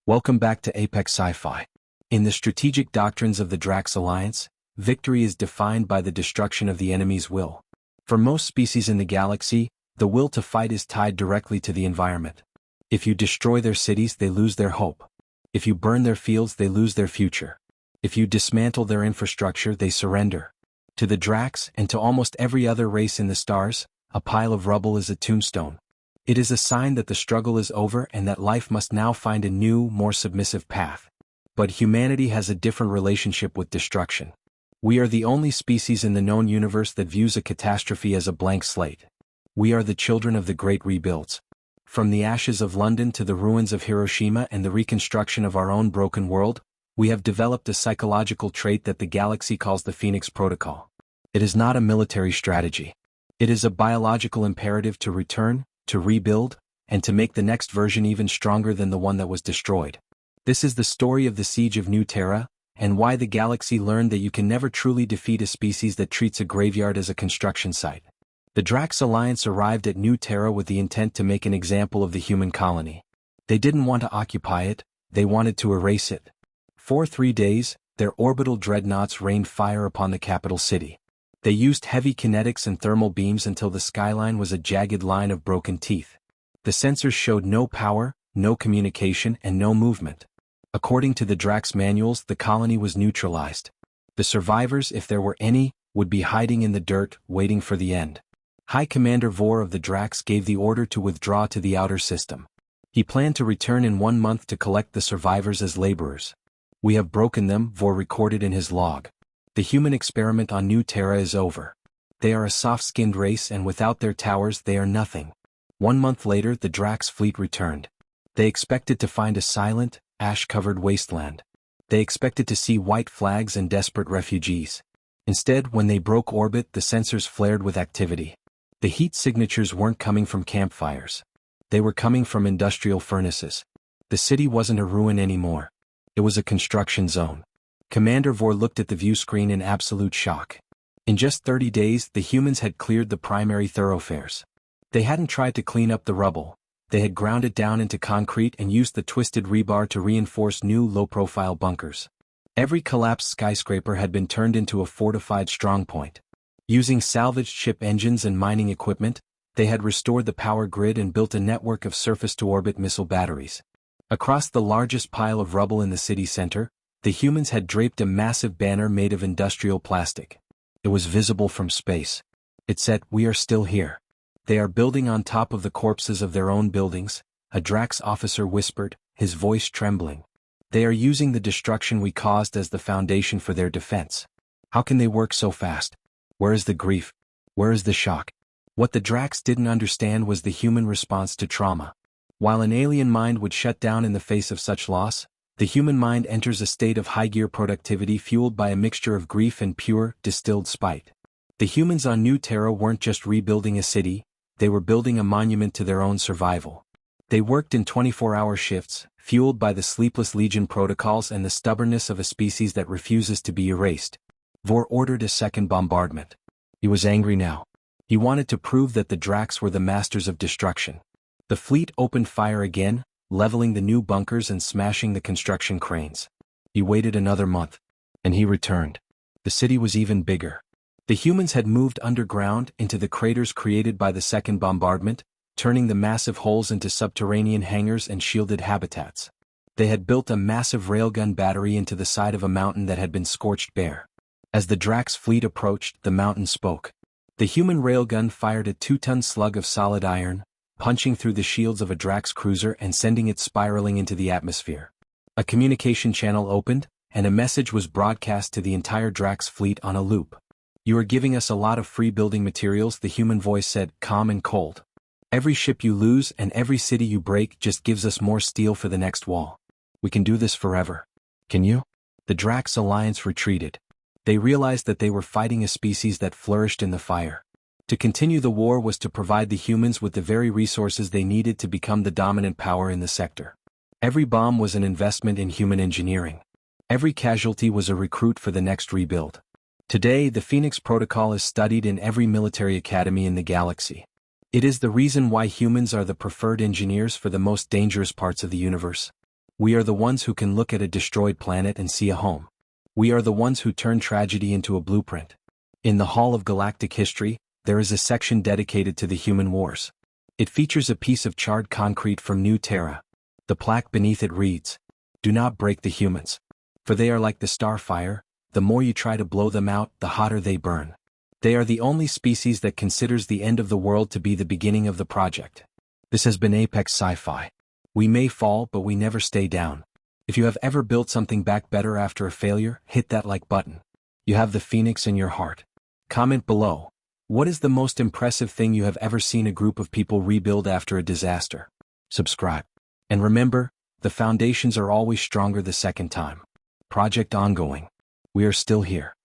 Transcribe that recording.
Welcome back to Apex Sci-Fi. In the strategic doctrines of the Drax Alliance, victory is defined by the destruction of the enemy's will. For most species in the galaxy, the will to fight is tied directly to the environment. If you destroy their cities, they lose their hope. If you burn their fields, they lose their future. If you dismantle their infrastructure, they surrender. To the Drax, and to almost every other race in the stars, a pile of rubble is a tombstone. It is a sign that the struggle is over and that life must now find a new, more submissive path. But humanity has a different relationship with destruction. We are the only species in the known universe that views a catastrophe as a blank slate. We are the children of the great rebuilds. From the ashes of London to the ruins of Hiroshima and the reconstruction of our own broken world, we have developed a psychological trait that the galaxy calls the Phoenix Protocol. It is not a military strategy. It is a biological imperative to return, to rebuild, and to make the next version even stronger than the one that was destroyed. This is the story of the siege of New Terra, and why the galaxy learned that you can never truly defeat a species that treats a graveyard as a construction site. The Drax Alliance arrived at New Terra with the intent to make an example of the human colony. They didn't want to occupy it, they wanted to erase it. For 3 days, their orbital dreadnoughts rained fire upon the capital city. They used heavy kinetics and thermal beams until the skyline was a jagged line of broken teeth. The sensors showed no power, no communication, and no movement. According to the Drax manuals, the colony was neutralized. The survivors, if there were any, would be hiding in the dirt, waiting for the end. High Commander Vor of the Drax gave the order to withdraw to the outer system. He planned to return in 1 month to collect the survivors as laborers. "We have broken them," Vor recorded in his log. "The human experiment on New Terra is over. They are a soft-skinned race, and without their towers they are nothing." 1 month later, the Drax fleet returned. They expected to find a silent, ash-covered wasteland. They expected to see white flags and desperate refugees. Instead, when they broke orbit, the sensors flared with activity. The heat signatures weren't coming from campfires. They were coming from industrial furnaces. The city wasn't a ruin anymore. It was a construction zone. Commander Vor looked at the view screen in absolute shock. In just 30 days, the humans had cleared the primary thoroughfares. They hadn't tried to clean up the rubble. They had ground it down into concrete and used the twisted rebar to reinforce new low-profile bunkers. Every collapsed skyscraper had been turned into a fortified strongpoint. Using salvaged ship engines and mining equipment, they had restored the power grid and built a network of surface-to-orbit missile batteries. Across the largest pile of rubble in the city center, the humans had draped a massive banner made of industrial plastic. It was visible from space. It said, "We are still here." "They are building on top of the corpses of their own buildings," a Drax officer whispered, his voice trembling. "They are using the destruction we caused as the foundation for their defense. How can they work so fast? Where is the grief? Where is the shock?" What the Drax didn't understand was the human response to trauma. While an alien mind would shut down in the face of such loss, the human mind enters a state of high-gear productivity fueled by a mixture of grief and pure, distilled spite. The humans on New Terra weren't just rebuilding a city, they were building a monument to their own survival. They worked in 24-hour shifts, fueled by the Sleepless Legion protocols and the stubbornness of a species that refuses to be erased. Vor ordered a second bombardment. He was angry now. He wanted to prove that the Drax were the masters of destruction. The fleet opened fire again, leveling the new bunkers and smashing the construction cranes. He waited another month. And he returned. The city was even bigger. The humans had moved underground into the craters created by the second bombardment, turning the massive holes into subterranean hangars and shielded habitats. They had built a massive railgun battery into the side of a mountain that had been scorched bare. As the Drax fleet approached, the mountain spoke. The human railgun fired a 2-ton slug of solid iron, punching through the shields of a Drax cruiser and sending it spiraling into the atmosphere. A communication channel opened, and a message was broadcast to the entire Drax fleet on a loop. "You are giving us a lot of free building materials," the human voice said, calm and cold. "Every ship you lose and every city you break just gives us more steel for the next wall. We can do this forever. Can you?" The Drax Alliance retreated. They realized that they were fighting a species that flourished in the fire. To continue the war was to provide the humans with the very resources they needed to become the dominant power in the sector. Every bomb was an investment in human engineering. Every casualty was a recruit for the next rebuild. Today, the Phoenix Protocol is studied in every military academy in the galaxy. It is the reason why humans are the preferred engineers for the most dangerous parts of the universe. We are the ones who can look at a destroyed planet and see a home. We are the ones who turn tragedy into a blueprint. In the Hall of Galactic History, there is a section dedicated to the human wars. It features a piece of charred concrete from New Terra. The plaque beneath it reads, "Do not break the humans. For they are like the starfire, the more you try to blow them out, the hotter they burn. They are the only species that considers the end of the world to be the beginning of the project." This has been Apex Sci-Fi. We may fall, but we never stay down. If you have ever built something back better after a failure, hit that like button. You have the phoenix in your heart. Comment below. What is the most impressive thing you have ever seen a group of people rebuild after a disaster? Subscribe. And remember, the foundations are always stronger the second time. Project ongoing. We are still here.